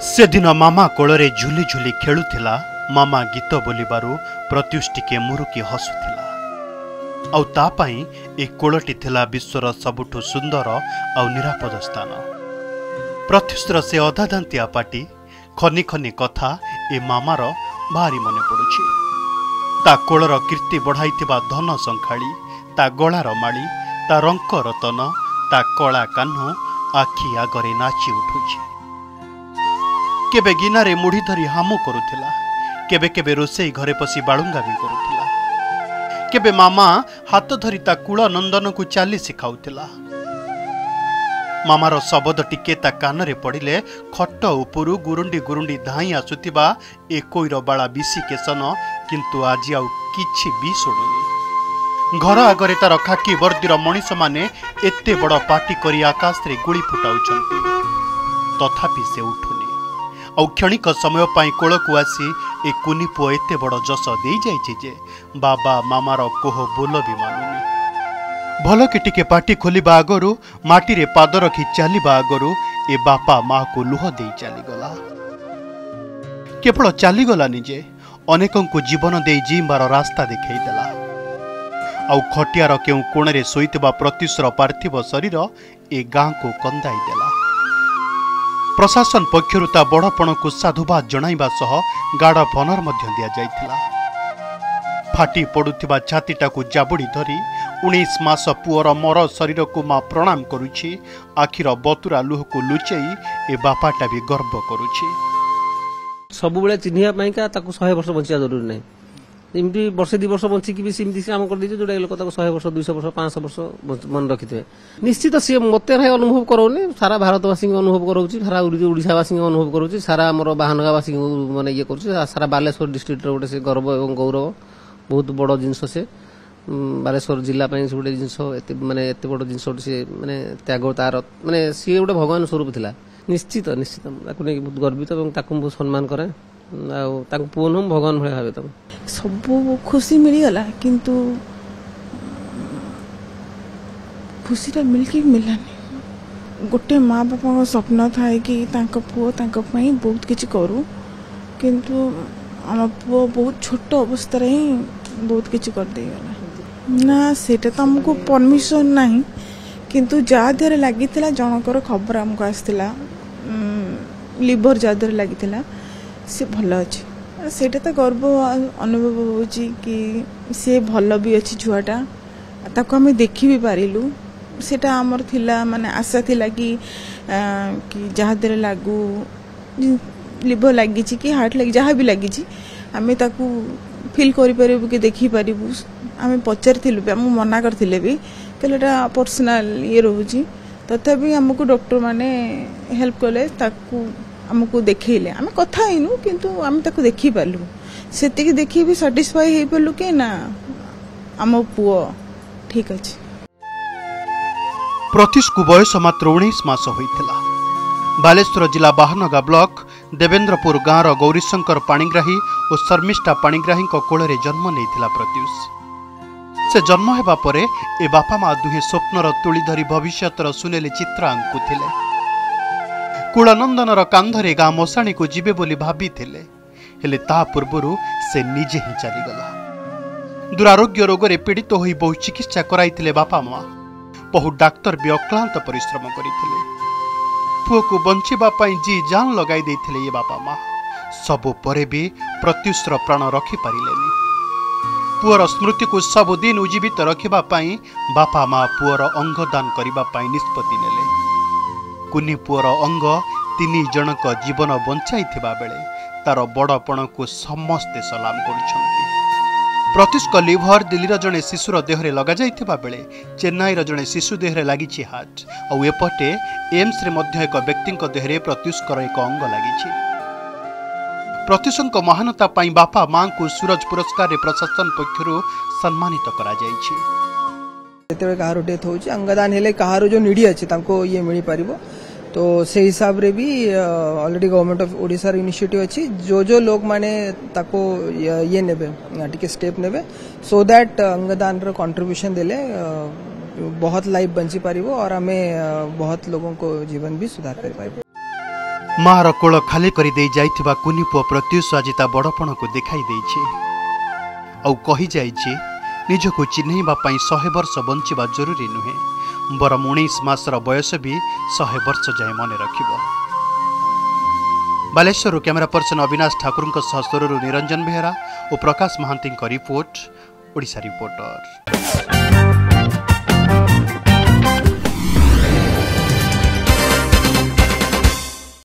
से दिन मामा कोଳରେ झुली झुली खेलुथिला। मामा गीत बोलिबारु प्रत्युष टिके मुरुकी हसुथिला। आउ ता पई ए कोळटी थिला विश्वर सबुठु सुंदर आउ निरापद स्थान। प्रत्युषर से अधादांतिया पाटी खनि खनि कथा ए मामार भारी मने पडुछि। ता कोळर कीर्ति बढ़ाइथिबा धन संखाळी, ता गळार माळी, ता रंक रतन, ता कळा कान्ह आखि आगरे नाची उठुछि। केबे गिनारे मुढ़ी धरी हामु करुथिला, केबे केबे रोसई घरे पसी बाळुंगामी करुथिला, केबे मामा हाथ धरी ता कुळ नंदन को चाली सिखाउथिला। मामार शब्द टिके ता कानरे पड़िले खट उपरु गुरुंडी गुरुंडी धाई आसुथिबा ए कोइर बाळा बिसी केसन, किंतु आज आउ किछि भी सुनुनी। घर आगरे तार खाकी वर्दीर मनीष माने एते बड़ पार्टी करी आकाश रे गुली फुटाउछंती, तथापि से उठुनी। आउ क्षणिक समय पाई कोलकु आसी ए कुनी पुओ एते बड़ जस देई जाइछि जे बाबा मामार कोह बोल भी मानुनी। भल कि टिके पार्टी खोलिबा आगरु माटी रे पाद रखी चलिबा आगरु ए बापा माँ को लुह देई चलीगला। केवल चलीगला निजे अनेकों को जीवन देई जीवार रास्ता देखई देला। आउ खटियार केउ कोणे शोइथिबा प्रत्युषर पार्थिव शरीर ए गाँ को कंदाई देला। प्रशासन पक्षरु ता बड़पण को साधुवाद जणाइबा सह गाढ़ पनर मध्य दिया जाइथिला। फाटी पड़ुथिबा छातीटा को जाबुड़ी धरी 19 मास पुअर मर शरीर को माँ प्रणाम करुछि। आखिर बतुरा लुह को लुचेई ए बापाटा भी गर्व करुछि। सब बेले चिन्हिया पाइका ताको 100 वर्ष बंचिया जरूरी नहीं। इमती वर्षे 2 वर्ष बंची भी सिमती काम कर दीजिए जोटा लोक 100 वर्ष 200 वर्ष 500 वर्ष मन रखी थे। निश्चित सी मत अनुभव कराऊनी, सारा भारतवासी अनुभव कराऊँ, सारा ओडिशावासी अनुभव करुँच, सारा आम बाहानगावासी मैंने ये कर सारा बालेश्वर डिस्ट्रिक्ट गोटे से गर्व और गौरव बहुत बड़ जिनस से बालेश्वर जिला गोटे जिनस माने एत बड़ जिनस से माने त्याग तार माने सी गोटे भगवान स्वरूप थिला। निश्चित निश्चित नहीं बहुत गर्वित और बहुत सम्मान करे। पुओ नु भगवान भाई भावे तुम सब खुशी मिलगला, किंतु खुशी मिलकी मिलानी। गोटे माँ बापा का स्वप्न थाए कि पुओ बहुत किसी करू, किंतु आम पुओ बहुत छोट अवस्था ही बहुत किसी कर दे गला ना। सेटा तो हमको परमिशन नहीं, किंतु जा देहरे लगी जनकर खबर आमको आसला लिवर जा देहरे लगी से भल अच्छे। सेटा तो गर्व अनुभव होची कि से भल भी अच्छी छुआटा, ताको हमें देखी भी पारिलु। सेटा आमर थिला माने आशा थिला कि जहाँ देहरे लागू लिवर लगी कि हार्ट लगी जहाँ भी लगी आमे ताकू फील करिपारिबु कि देखि पारिबु। आमे पचारिथिलु भी, आम मना करथिले भी कहलेटा पर्सनल ये रहूची, तथापि हमको डॉक्टर माने हेल्प कले, ताकू हमको देखैले। आमे कथा हिनु किंतु आमे ताकू देखि पालु, सेतिकी देखि भी सैटिस्फाई हे पालु कि ना आम पुओ ठीक अछि। प्रत्युष को बयस मात्र 19 मास होइथिला। बालेश्वर जिला बाहनगा ब्लॉक देवेंद्रपुर गाँवर गौरीशंकर पाणिग्राही और शर्मिष्ठा पाणिग्राही कोଳରେ जन्म नेइथिला प्रत्युष। से जन्म हेबा परे ए बापा माँ दुहे स्वप्नर तुली धरी भविष्यतर सुनेली चित्र आंकुथिले। कुळनंदनर कांधरे गाँ मशाणी को जीवे बोली भाबिथिले, हेले ता पूर्वरु से निजे ही चलीगला। दुरारोग्य रोगरे पीड़ित होई बहु चिकित्सा कराइथिले बापा माँ। बहु डाक्तर भी अक्लांत परिश्रम करिथिले। पुओ को बंचिबा पई जी जान लगाई देथिले ये बापा माँ। सबु परे भी प्रत्युषर प्राण रखी पारिलेनी। पुअर स्मृति को सबुदिन उजीवित रखिबा पई बापा माँ पुअर अंग दान करिबा पई निष्पत्ति नेले। कुनी पुअर अंग 3 जनक जीवन बंचाई थिबा बेले तार बड़पण को समस्ते सलाम करुछंती। प्रत्युष को लिभर दिल्लीर जड़े शिशुर देहरे लगा जाइथिबा बेले चेन्नईर जड़े शिशु देहरे लागिछि हार्ट, और एपटे एम्स रे मध्य एक व्यक्ति देहरे प्रत्युषकर एक अंग लागिछि। प्रत्युषक महानता पाई बापा माँ को सूरज पुरस्कार रे प्रशासन पक्षरु सम्मानित करा जाइछि। जेतेबे कहारो डेथ होछि अंगदान हेले कहारो जो निडी अछि तांको ये मिली पारिबो, तो से हिसाब रे भी ऑलरेडी गवर्नमेंट ऑफ ओडिशा रे इनिशिएटिव अछि। जो लोग माने ताको ये नेबे टिके स्टेप नेबे सो दैट अंगदान रो कंट्रीब्यूशन देले बहुत लाइफ बंची पारिबो और हमें बहुत लोगों को जीवन भी सुधार कर पारिबो। मार कोल खाली कर दे जाइथिबा कुनी पुओ प्रत्युष आज ता बड़पण को देखाई देइछे औ कहि जाइछे निजको चिन्हैबा पई 100 वर्ष बंचिबा जरूरी नुहे बर 19 मासर बयस भी 100 वर्ष जाए मने रखिबो। बालेश्वर कैमरा पर्सन अविनाश ठाकुर सह स्वरु निरंजन बेहरा और प्रकाश महांती रिपोर्ट ओडिशा रिपोर्टर।